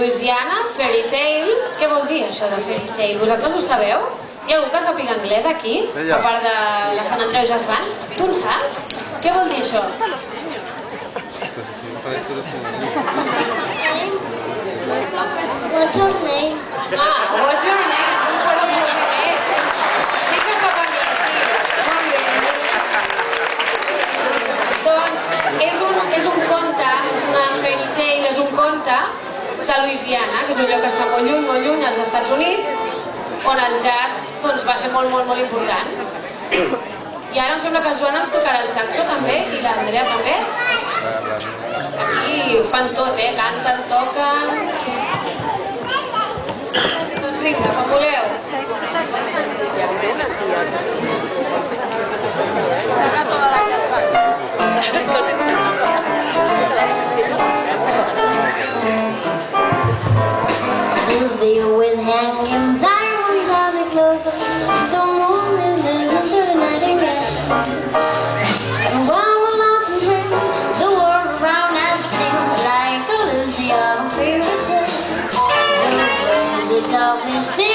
Louisiana, Fairy Tale. Què vol dir això de Fairy Tale? Vosaltres ho sabeu? Hi ha algú que sàpiga anglès aquí? A part de la Sant Andreu Jazz Band? Tu en saps? Què vol dir això? What's your name? What's your name? Doncs farà molt bé. Sí que sap anglès, sí. Molt bé. Doncs és un conte, és una Fairy Tale, és un conte de Louisiana, que és un lloc que està molt lluny, als Estats Units, on el jazz va ser molt important. I ara em sembla que el Joan ens tocarà el saxo també, i l'Andrea també. Aquí ho fan tot, canten, toquen... Doncs vinga, com voleu. They always hanging diamonds on the clothes. The moon is listening to the nightingale. And while we're lost in dream, the world around us seems like a Louisiana fairy tale. The breeze is softly singing.